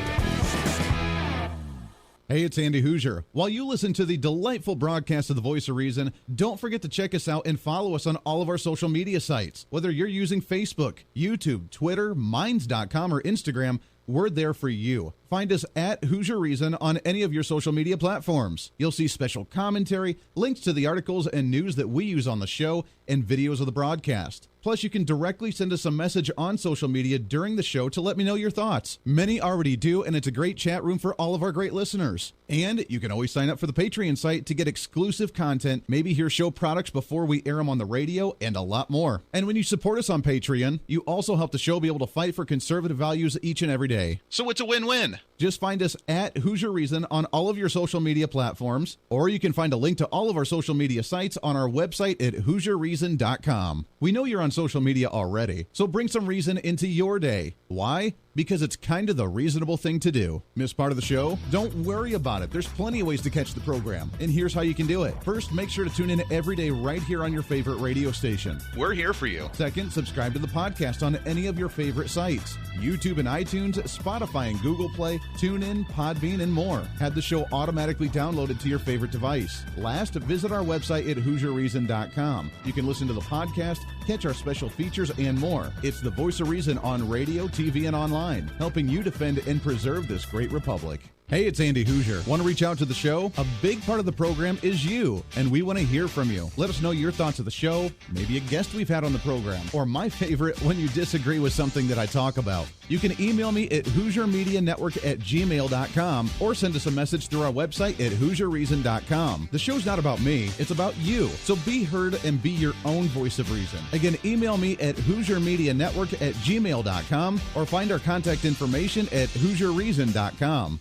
Hey, it's Andy Hooser. While you listen to the delightful broadcast of The Voice of Reason, don't forget to check us out and follow us on all of our social media sites. Whether you're using Facebook, YouTube, Twitter, Minds.com, or Instagram, we're there for you. Find us at Hooser Reason on any of your social media platforms. You'll see special commentary, links to the articles and news that we use on the show, and videos of the broadcast. Plus, you can directly send us a message on social media during the show to let me know your thoughts. Many already do, and it's a great chat room for all of our great listeners. And you can always sign up for the Patreon site to get exclusive content, maybe hear show products before we air them on the radio, and a lot more. And when you support us on Patreon, you also help the show be able to fight for conservative values each and every day. So it's a win-win. Just find us at Hooser Reason on all of your social media platforms, or you can find a link to all of our social media sites on our website at HooserReason.com. We know you're on social media already, so bring some reason into your day. Why? Because it's kind of the reasonable thing to do. Miss part of the show? Don't worry about it. There's plenty of ways to catch the program, and here's how you can do it. First, make sure to tune in every day right here on your favorite radio station. We're here for you. Second, subscribe to the podcast on any of your favorite sites. YouTube and iTunes, Spotify and Google Play, TuneIn, Podbean, and more. Have the show automatically downloaded to your favorite device. Last, visit our website at HooserReason.com. You can listen to the podcast, catch our special features, and more. It's the Voice of Reason on radio, TV, and online, helping you defend and preserve this great republic. Hey, it's Andy Hooser. Want to reach out to the show? A big part of the program is you, and we want to hear from you. Let us know your thoughts of the show, maybe a guest we've had on the program, or my favorite, when you disagree with something that I talk about. You can email me at HooserMediaNetwork@gmail.com or send us a message through our website at HooserReason.com. The show's not about me, it's about you. So be heard and be your own voice of reason. Again, email me at HooserMediaNetwork@gmail.com or find our contact information at HooserReason.com.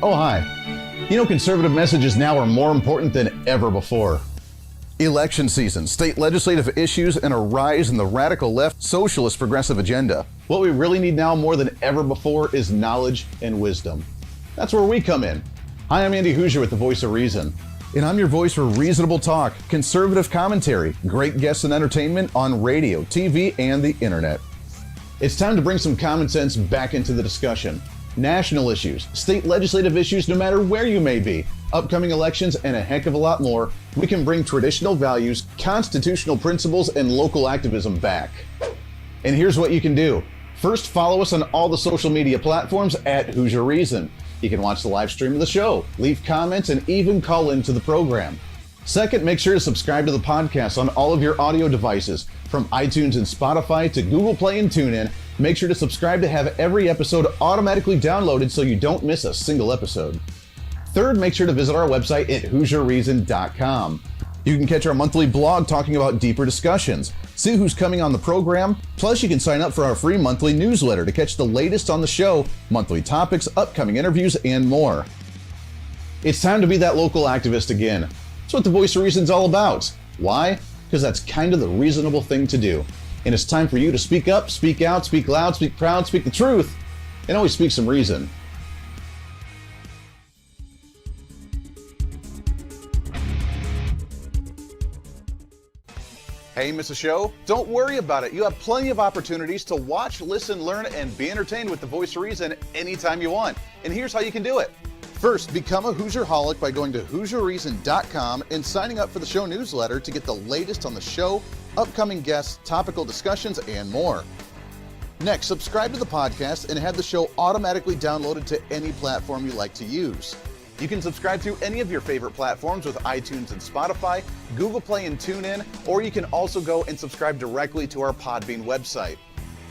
Oh, hi. You know, conservative messages now are more important than ever before. Election season, state legislative issues, and a rise in the radical left socialist progressive agenda. What we really need now more than ever before is knowledge and wisdom. That's where we come in. Hi, I'm Andy Hooser with the Voice of Reason. And I'm your voice for reasonable talk, conservative commentary, great guests and entertainment on radio, TV, and the internet. It's time to bring some common sense back into the discussion. National issues, state legislative issues, no matter where you may be, upcoming elections, and a heck of a lot more, we can bring traditional values, constitutional principles, and local activism back. And here's what you can do. First, follow us on all the social media platforms at Hooser Reason. You can watch the live stream of the show, leave comments, and even call into the program. Second, make sure to subscribe to the podcast on all of your audio devices, from iTunes and Spotify to Google Play and TuneIn. Make sure to subscribe to have every episode automatically downloaded so you don't miss a single episode. Third, make sure to visit our website at HooserReason.com. You can catch our monthly blog talking about deeper discussions, see who's coming on the program, plus you can sign up for our free monthly newsletter to catch the latest on the show, monthly topics, upcoming interviews, and more. It's time to be that local activist again. That's what the Voice of Reason's all about. Why? Because that's kind of the reasonable thing to do. And it's time for you to speak up, speak out, speak loud, speak proud, speak the truth, and always speak some reason. Hey, miss a show? Don't worry about it. You have plenty of opportunities to watch, listen, learn, and be entertained with the Voice of Reason anytime you want. And here's how you can do it. First, become a Hooserholic by going to HooserReason.com and signing up for the show newsletter to get the latest on the show, upcoming guests, topical discussions, and more. Next, subscribe to the podcast and have the show automatically downloaded to any platform you like to use. You can subscribe through any of your favorite platforms with iTunes and Spotify, Google Play and TuneIn, or you can also go and subscribe directly to our Podbean website.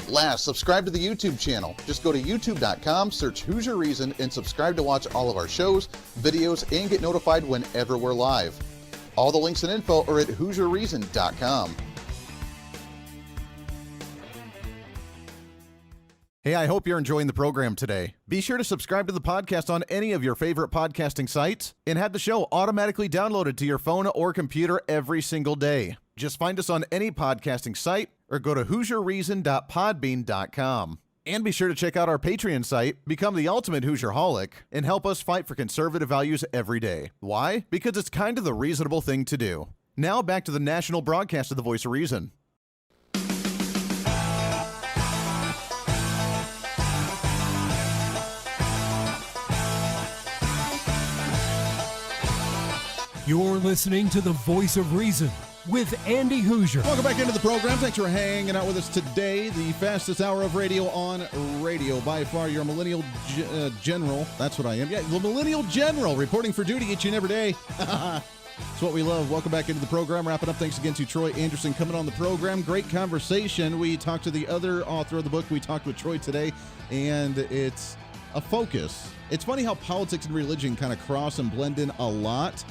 Last, subscribe to the YouTube channel. Just go to youtube.com, search Hooser Reason, and subscribe to watch all of our shows, videos, and get notified whenever we're live. All the links and info are at HooserReason.com. Hey, I hope you're enjoying the program today. Be sure to subscribe to the podcast on any of your favorite podcasting sites and have the show automatically downloaded to your phone or computer every single day. Just find us on any podcasting site or go to HooserReason.podbean.com. And be sure to check out our Patreon site, become the ultimate Hooserholic, and help us fight for conservative values every day. Why? Because it's kind of the reasonable thing to do. Now back to the national broadcast of the Voice of Reason. You're listening to the Voice of Reason with Andy Hooser. Welcome back into the program. Thanks for hanging out with us today. The fastest hour of radio on radio. By far, your millennial general. That's what I am. Yeah, the millennial general reporting for duty each and every day. It's what we love. Welcome back into the program. Wrapping up. Thanks again to Troy Anderson coming on the program. Great conversation. We talked to the other author of the book. We talked with Troy today, and it's a focus. It's funny how politics and religion kind of cross and blend in a lot.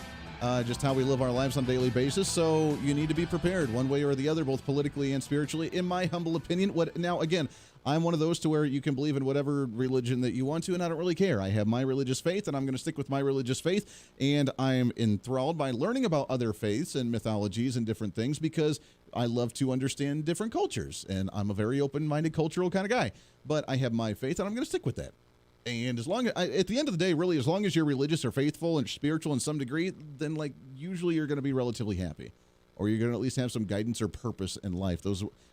just how we live our lives on a daily basis. So you need to be prepared one way or the other, both politically and spiritually, in my humble opinion. Now, again, I'm one of those to where you can believe in whatever religion that you want to, and I don't really care. I have my religious faith, and I'm going to stick with my religious faith, and I'm enthralled by learning about other faiths and mythologies and different things because I love to understand different cultures, and I'm a very open-minded cultural kind of guy. But I have my faith, and I'm going to stick with that. And as long as, at the end of the day, really, as long as you're religious or faithful and spiritual in some degree, then like usually you're going to be relatively happy, or you're going to at least have some guidance or purpose in life.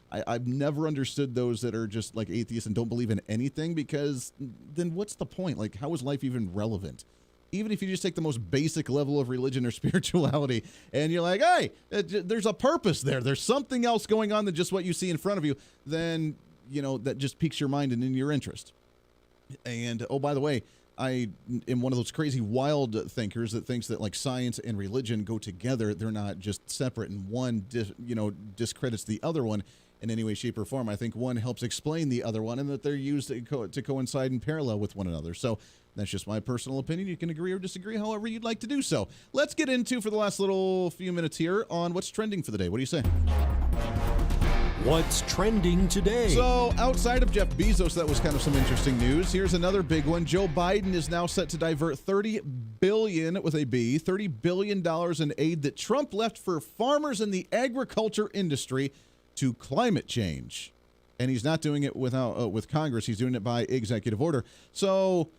I've never understood those that are just like atheists and don't believe in anything, because then what's the point? Like, how is life even relevant? Even if you just take the most basic level of religion or spirituality and you're like, hey, there's a purpose there. There's something else going on than just what you see in front of you. Then, that just piques your mind and in your interest. And, oh, by the way, I am one of those crazy wild thinkers that thinks that like science and religion go together. They're not just separate, and one discredits the other one in any way, shape, or form. I think one helps explain the other one, and that they're used to coincide in parallel with one another. So that's just my personal opinion. You can agree or disagree however you'd like to do so. Let's get into, for the last little few minutes here, on what's trending for the day. What do you say? What's trending today? So, outside of Jeff Bezos, that was kind of some interesting news. Here's another big one. Joe Biden is now set to divert $30 billion in aid that Trump left for farmers in the agriculture industry to climate change. And he's not doing it with Congress. He's doing it by executive order. So,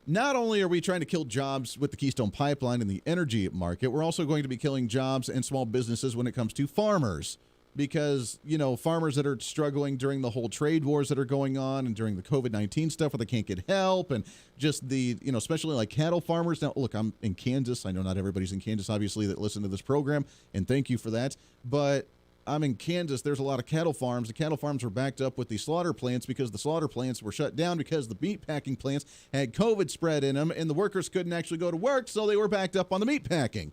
not only are we trying to kill jobs with the Keystone Pipeline in the energy market, we're also going to be killing jobs and small businesses when it comes to farmers. Because, farmers that are struggling during the whole trade wars that are going on and during the COVID-19 stuff where they can't get help, and just the, especially like cattle farmers. Now, look, I'm in Kansas. I know not everybody's in Kansas, obviously, that listen to this program, and thank you for that. But I'm in Kansas. There's a lot of cattle farms. The cattle farms were backed up with the slaughter plants because the slaughter plants were shut down because the meat packing plants had COVID spread in them, and the workers couldn't actually go to work, so they were backed up on the meat packing,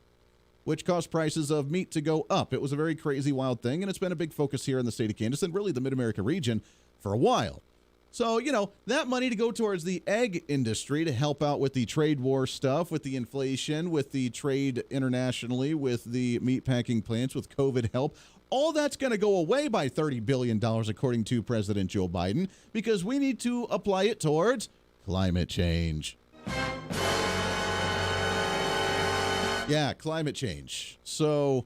which caused prices of meat to go up. It was a very crazy, wild thing, and it's been a big focus here in the state of Kansas and really the Mid-America region for a while. So, that money to go towards the egg industry to help out with the trade war stuff, with the inflation, with the trade internationally, with the meat packing plants, with COVID help, all that's going to go away by $30 billion, according to President Joe Biden, because we need to apply it towards climate change. Yeah, climate change. So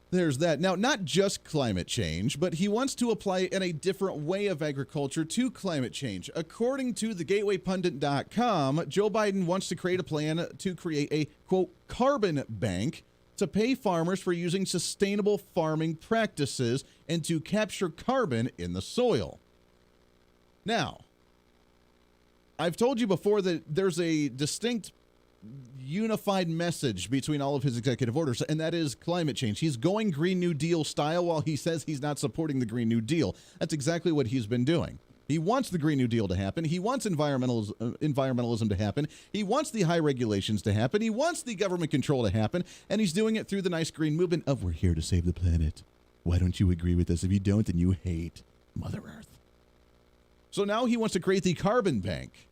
there's that. Now, not just climate change, but he wants to apply in a different way of agriculture to climate change. According to thegatewaypundit.com, Joe Biden wants to create a plan to create a, quote, carbon bank to pay farmers for using sustainable farming practices and to capture carbon in the soil. Now, I've told you before that there's a distinct unified message between all of his executive orders, and that is climate change. He's going Green New Deal style while he says he's not supporting the Green New Deal. That's exactly what he's been doing. He wants the Green New Deal to happen. He wants environmentalism to happen. He wants the high regulations to happen. He wants the government control to happen, and he's doing it through the nice green movement of we're here to save the planet. Why don't you agree with us? If you don't, then you hate Mother Earth. So now he wants to create the carbon bank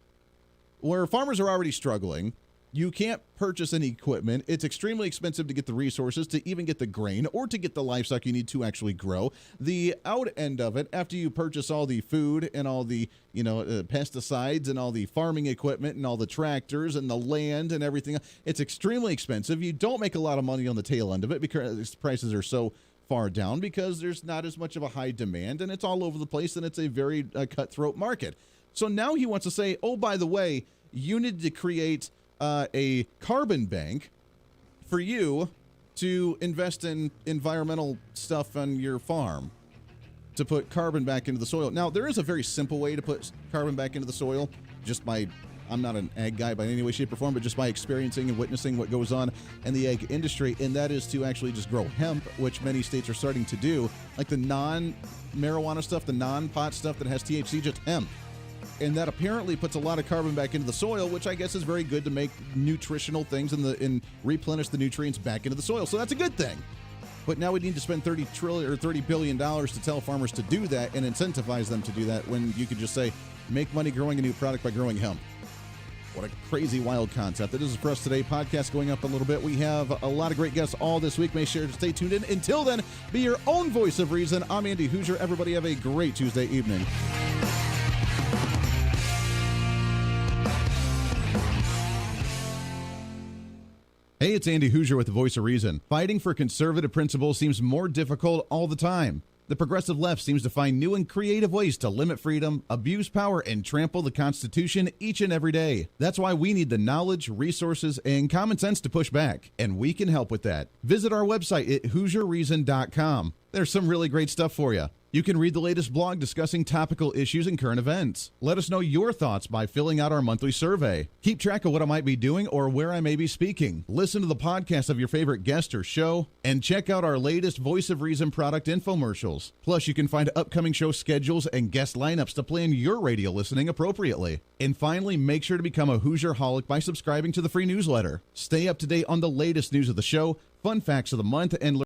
where farmers are already struggling. You can't purchase any equipment. It's extremely expensive to get the resources, to even get the grain, or to get the livestock you need to actually grow. The out end of it, after you purchase all the food and all the, pesticides and all the farming equipment and all the tractors and the land and everything, it's extremely expensive. You don't make a lot of money on the tail end of it because prices are so far down because there's not as much of a high demand, and it's all over the place, and it's a very cutthroat market. So now he wants to say, oh, by the way, you need to create a carbon bank for you to invest in environmental stuff on your farm to put carbon back into the soil. Now, there is a very simple way to put carbon back into the soil, I'm not an ag guy by any way, shape, or form, but just by experiencing and witnessing what goes on in the ag industry, and that is to actually just grow hemp, which many states are starting to do, like the non-marijuana stuff, the non-pot stuff that has THC, just hemp. And that apparently puts a lot of carbon back into the soil, which I guess is very good to make nutritional things and replenish the nutrients back into the soil. So that's a good thing. But now we need to spend $30 billion to tell farmers to do that and incentivize them to do that when you could just say, make money growing a new product by growing hemp. What a crazy, wild concept. That is it for us today. Podcast going up a little bit. We have a lot of great guests all this week. Make sure to stay tuned in. Until then, be your own voice of reason. I'm Andy Hooser. Everybody have a great Tuesday evening. Hey, it's Andy Hooser with the Voice of Reason. Fighting for conservative principles seems more difficult all the time. The progressive left seems to find new and creative ways to limit freedom, abuse power, and trample the Constitution each and every day. That's why we need the knowledge, resources, and common sense to push back, and we can help with that. Visit our website at HooserReason.com. There's some really great stuff for you. You can read the latest blog discussing topical issues and current events. Let us know your thoughts by filling out our monthly survey. Keep track of what I might be doing or where I may be speaking. Listen to the podcast of your favorite guest or show, and check out our latest Voice of Reason product infomercials. Plus, you can find upcoming show schedules and guest lineups to plan your radio listening appropriately. And finally, make sure to become a Hoosier-holic by subscribing to the free newsletter. Stay up to date on the latest news of the show, fun facts of the month, and